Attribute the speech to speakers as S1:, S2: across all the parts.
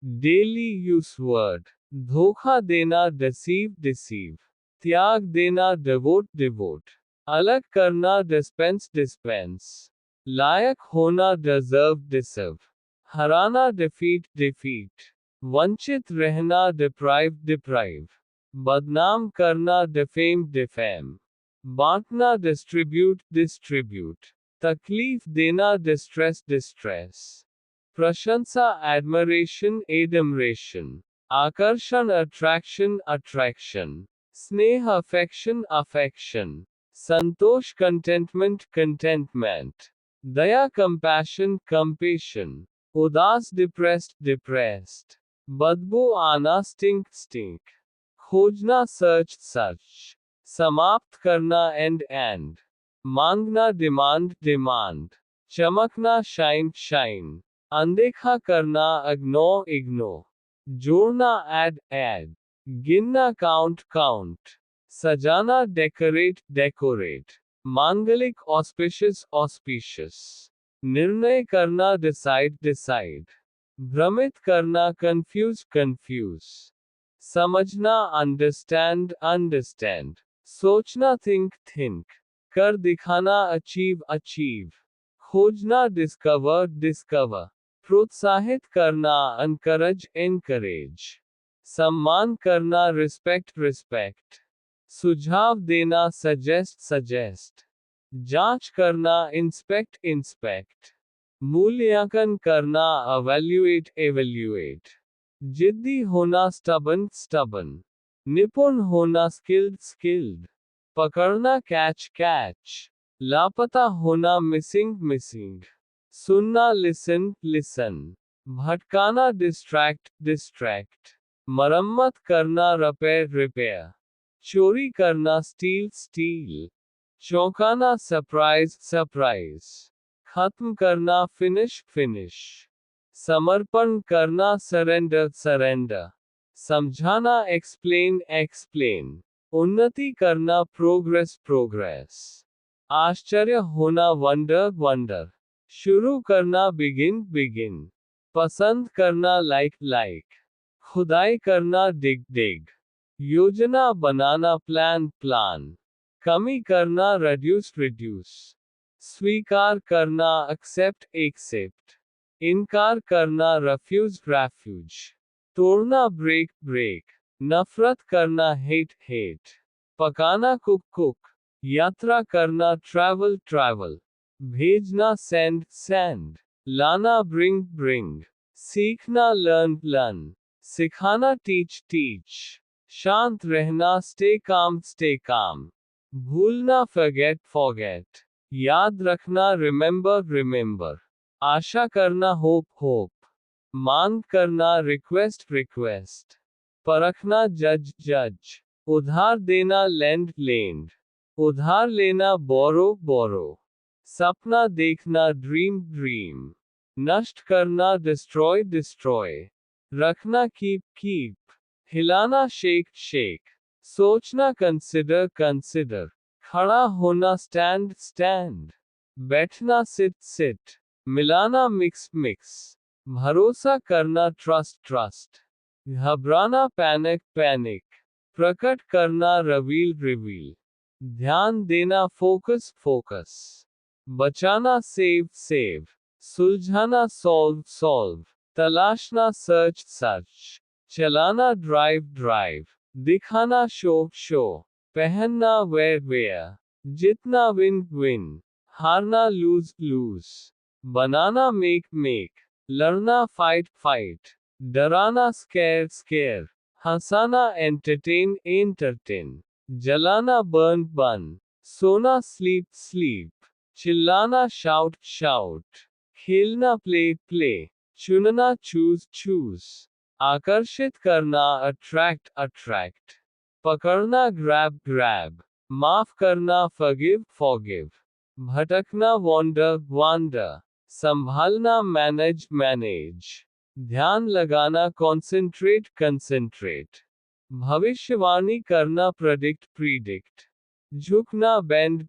S1: daily use word, धोखा देना deceive, त्याग देना devote, अलग करना dispense, लायक होना deserve, हराना defeat, वंचित रहना deprive, बदनाम करना defame, बांटना distribute, तकलीफ देना distress, प्रशंसा admiration, आकर्षण attraction, स्नेह affection, संतोष contentment, दया compassion, उदास depressed, बदबू आना stink, खोजना search, समाप्त करना end, मांगना demand, चमकना shine, अनदेखा करना ignore, जोड़ना add, गिनना count, सजाना decorate, मांगलिक auspicious, निर्णय करना decide, भ्रमित करना confuse, समझना understand, सोचना think, कर दिखाना achieve, खोजना discover, प्रोत्साहित करना encourage, सम्मान करना respect, सुझाव देना suggest, जांच करना inspect, मूल्यांकन करना evaluate, जिद्दी होना stubborn, निपुण होना skilled, पकड़ना catch, लापता होना missing, सुनना listen, भटकाना distract, मरम्मत करना repair, चोरी करना steal, चौंकाना surprise, खत्म करना finish, समर्पण करना surrender, समझाना explain, उन्नति करना progress, आश्चर्य होना wonder, शुरू करना begin, पसंद करना like, खुदाई करना dig, योजना बनाना plan, कमी करना reduce, स्वीकार करना accept, इनकार करना refuse, तोड़ना break, नफरत करना hate, पकाना cook, यात्रा करना travel, भेजना send, लाना bring, सीखना learn, सिखाना teach, शांत रहना stay calm, भूलना forget, याद रखना remember, आशा करना hope, मांग करना request, परखना जज, उधार देना lend, उधार लेना borrow, सपना देखना dream, नष्ट करना destroy, रखना keep, हिलाना shake, सोचना consider, खड़ा होना stand, बैठना sit, मिलाना mix, भरोसा करना trust, घबराना panic, प्रकट करना reveal, ध्यान देना focus, बचाना save, सुलझाना solve, तलाशना search, चलाना drive, दिखाना show, पहनना wear, जितना win, हारना lose, बनाना make, लड़ना fight, डराना scare, हंसाना entertain, जलाना burn, सोना sleep, चिल्लाना shout, खेलना play, चुनना choose, आकर्षित करना attract, पकड़ना grab, माफ करना forgive, भटकना wander, संभालना manage, ध्यान लगाना concentrate, भविष्यवाणी करना predict, झुकना bend,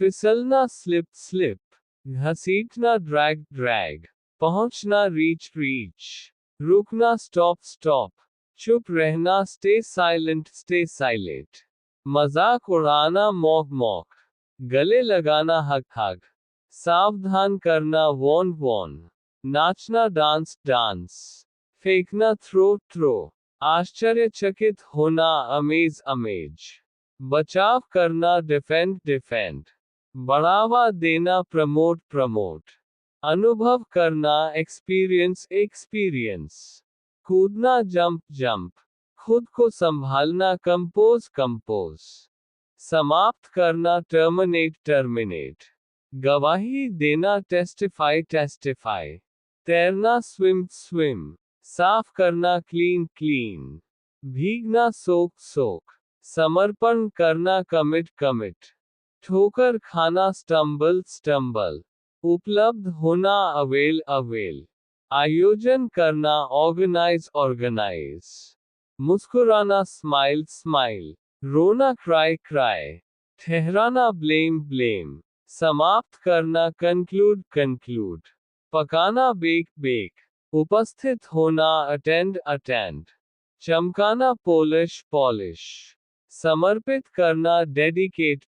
S1: फिसलना slip, घसीटना drag, पहुंचना reach, रुकना स्टॉप स्टॉप, चुप रहना स्टे साइलेंट, मजाक उड़ाना मॉक मॉक, गले लगाना हग हग, सावधान करना वॉन, नाचना डांस, फेंकना थ्रो, आश्चर्यचकित होना अमेज, बचाव करना डिफेंड, बढ़ावा देना प्रमोट, अनुभव करना एक्सपीरियंस, कूदना जंप, खुद को संभालना कंपोज, समाप्त करना टर्मिनेट, गवाही देना टेस्टिफाई, तैरना स्विम, साफ करना क्लीन, भीगना सोक, समर्पण करना कमिट, ठोकर खाना स्टंबल, उपलब्ध होना अवेल, आयोजन करना ऑर्गेनाइज, मुस्कुराना स्माइल, रोना क्राई, ठहराना ब्लेम, समाप्त करना कंक्लूड, पकाना बेक, उपस्थित होना अटेंड, चमकाना पॉलिश, समर्पित करना डेडिकेट,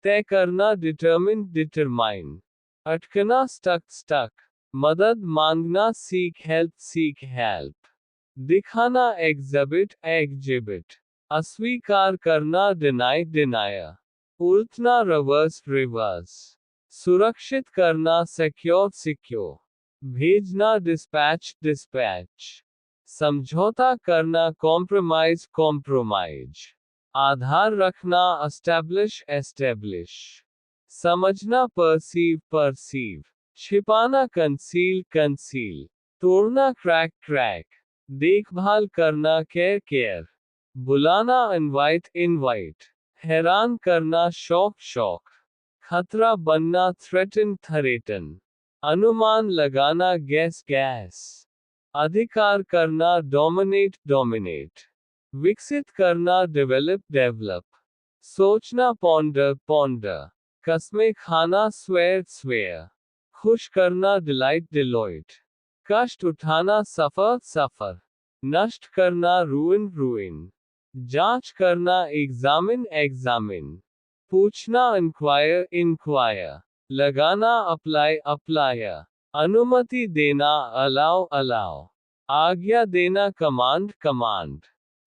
S1: तय करना डिटरमाइन, अटकना स्टक, मदद मांगना सीक हेल्प, दिखाना एग्जिबिट, अस्वीकार करना डिनायर, उल्टना रिवर्स, सुरक्षित करना सिक्योर, भेजना डिस्पैच, समझौता करना कॉम्प्रोमाइज, आधार रखना एस्टेब्लिश, समझना परसीव, छिपाना कंसील, तोड़ना क्रैक, देखभाल करना केयर, बुलाना इनवाइट, हैरान करना शॉक, खतरा बनना थ्रेटन, अनुमान लगाना गैस, अधिकार करना डोमिनेट, विकसित करना डेवलप, सोचना पॉन्डर, कस्में खाना स्वेयर, खुश करना डिलाइट, कष्ट उठाना सफर, नष्ट करना रुइन, जांच करना एग्जामिन, पूछना इंक्वायर, लगाना अप्लाई, अनुमति देना अलाउ, आज्ञा देना कमांड,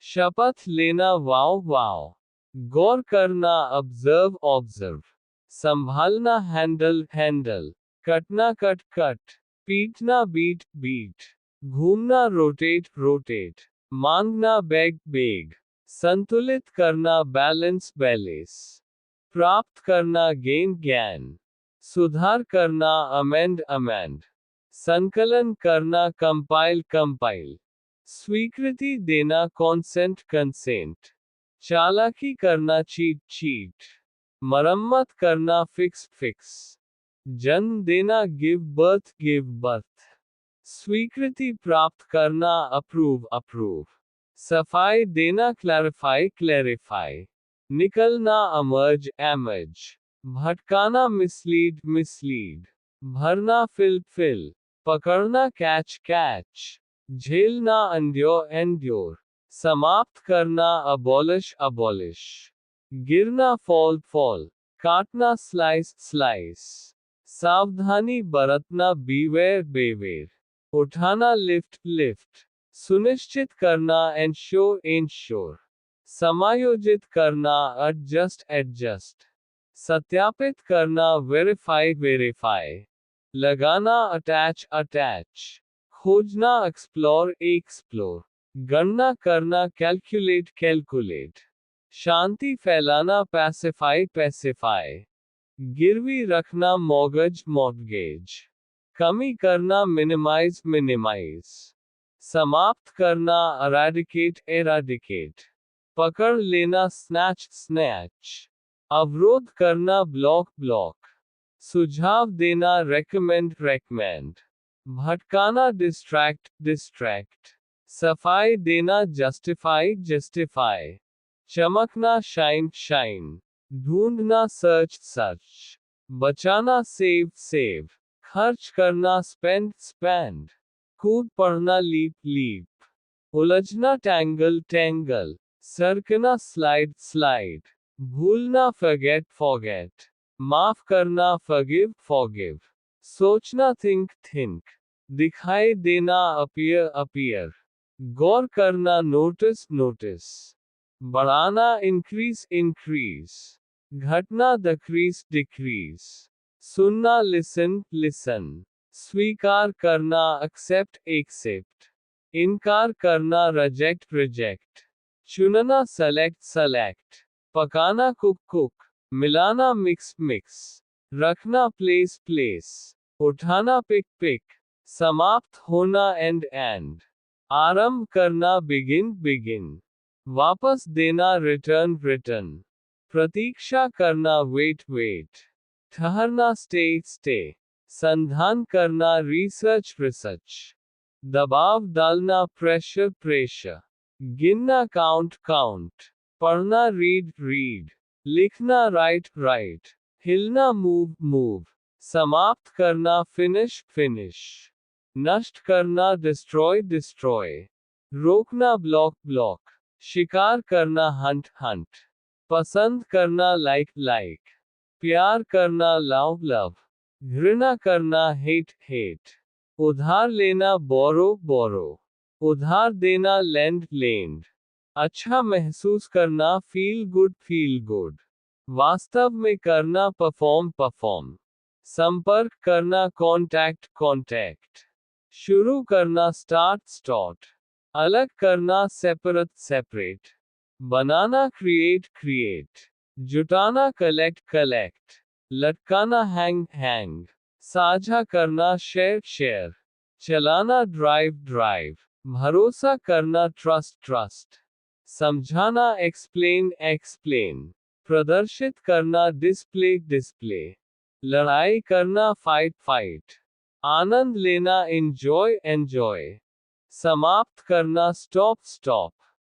S1: शपथ लेना वाव, गौर करना ऑब्जर्व, संभालना हैंडल, कटना कट, पीटना बीट, घूमना रोटेट, मांगना बेग, संतुलित करना बैलेंस, प्राप्त करना ज्ञान, सुधार करना अमेंड, संकलन करना कंपाइल, स्वीकृति देना कंसेंट, चालाकी करना चीट, मरम्मत करना फिक्स, जन्म देना गिव बर्थ, स्वीकृति प्राप्त करना अप्रूव, सफाई देना क्लैरिफाई, निकलना एमर्ज, भटकाना मिसलीड, भरना फिल, पकड़ना कैच, झेलना एंड्योर, समाप्त करना अबॉलिश, गिरना फॉल, काटना स्लाइस, सावधानी बरतना बीवेयर, उठाना लिफ्ट, सुनिश्चित करना एंश्योर, समायोजित करना एडजस्ट, सत्यापित करना वेरीफाई, लगाना अटैच, खोजना एक्सप्लोर, गणना करना कैलकुलेट, शांति फैलाना पैसिफाई, गिरवी रखना मॉर्गेज, कमी करना मिनिमाइज, समाप्त करना एराडिकेट, पकड़ लेना स्नैच, अवरोध करना ब्लॉक, सुझाव देना रेकमेंड, भटकाना डिस्ट्रैक्ट, सफाई देना जस्टिफाई, चमकना शाइन, ढूंढना सर्च, बचाना सेव, खर्च करना स्पेंड, कूद पढ़ना लीप लीप, उलझना टैंगल टैंगल, सरकना स्लाइड स्लाइड, भूलना फॉरगेट फॉरगेट, माफ करना फॉरगिव फॉरगिव, सोचना थिंक थिंक, दिखाई देना अपीयर अपीयर, गौर करना नोटिस नोटिस, बढ़ाना इंक्रीज इंक्रीज, घटना डिक्रीज डिक्रीज, सुनना लिसन लिसन, स्वीकार करना एक्सेप्ट एक्सेप्ट, इनकार करना रिजेक्ट रिजेक्ट, चुनना सेलेक्ट सेलेक्ट, पकाना कुक कुक, मिलाना मिक्स मिक्स, रखना प्लेस प्लेस, उठाना पिक पिक, समाप्त होना एंड, आरंभ करना बिगिन बिगिन, वापस देना रिटर्न रिटर्न, प्रतीक्षा करना वेट वेट, ठहरना स्टे स्टे, संधान करना रिसर्च रिसर्च, दबाव डालना प्रेशर प्रेशर, गिनना काउंट काउंट, पढ़ना रीड रीड, लिखना राइट राइट, हिलना मूव मूव, समाप्त करना फिनिश फिनिश, नष्ट करना डिस्ट्रॉय डिस्ट्रॉय, रोकना ब्लॉक ब्लॉक, शिकार करना हंट हंट, पसंद करना लाइक लाइक, प्यार करना लव लव, घृणा करना हेट हेट, उधार लेना बोरो बोरो, उधार देना लेंड लेंड, अच्छा महसूस करना फील गुड, वास्तव में करना परफॉर्म परफॉर्म, संपर्क करना कांटेक्ट कांटेक्ट, शुरू करना स्टार्ट स्टार्ट, अलग करना सेपरेट सेपरेट, बनाना क्रिएट क्रिएट, जुटाना कलेक्ट कलेक्ट, लटकाना हैंग हैंग, साझा करना शेयर शेयर, चलाना ड्राइव ड्राइव, भरोसा करना ट्रस्ट ट्रस्ट, समझाना एक्सप्लेन एक्सप्लेन, प्रदर्शित करना डिस्प्ले डिस्प्ले, लड़ाई करना फाइट फाइट, आनंद लेना एंजॉय एंजॉय, समाप्त करना स्टॉप स्टॉप,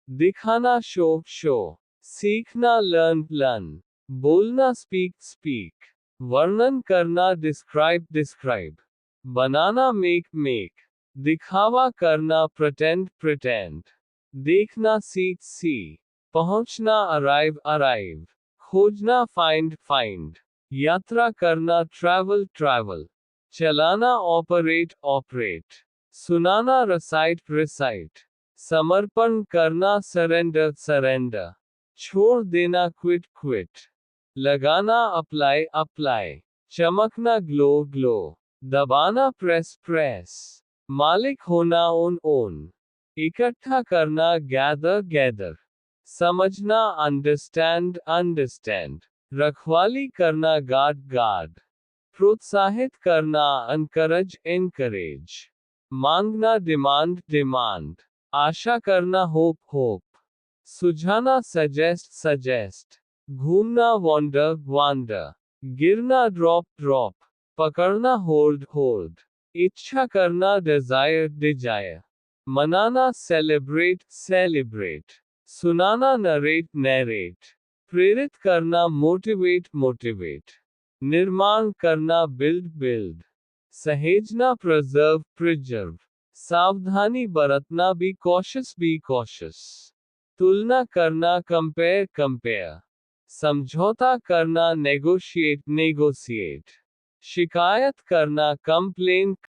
S1: दिखाना शो शो, सीखना लर्न लर्न, बोलना स्पीक स्पीक, वर्णन करना डिस्क्राइब डिस्क्राइब, बनाना मेक मेक, दिखावा करना प्रिटेंड प्रिटेंड, देखना सी सी, पहुंचना अराइव अराइव, खोजना फाइंड फाइंड, यात्रा करना ट्रैवल ट्रैवल, चलाना ऑपरेट ऑपरेट, सुनाना रिसाइट रिसाइट, समर्पण करना सरेंडर सरेंडर, छोड़ देना क्विट क्विट, लगाना अप्लाई अप्लाई, चमकना ग्लो ग्लो, दबाना प्रेस प्रेस, मालिक होना ओन ओन, इकट्ठा करना गैदर गैदर, समझना अंडरस्टैंड अंडरस्टैंड, रखवाली करना गार्ड गार्ड, प्रोत्साहित करना एनकरेज एनकरेज, मांगना डिमांड डिमांड, आशा करना होप होप, सुझाना सजेस्ट सजेस्ट, घूमना वॉन्डर वांडर, गिरना ड्रॉप ड्रॉप, पकड़ना होल्ड होल्ड, इच्छा करना डिजायर डिजायर, मनाना सेलिब्रेट सेलिब्रेट, सुनाना नरेट नैरेट, प्रेरित करना मोटिवेट मोटिवेट, निर्माण करना बिल्ड बिल्ड, सहेजना प्रिजर्व प्रिजर्व, सावधानी बरतना बी कॉशियस, तुलना करना कंपेयर कंपेयर, समझौता करना नेगोशिएट नेगोशिएट, शिकायत करना कंप्लेन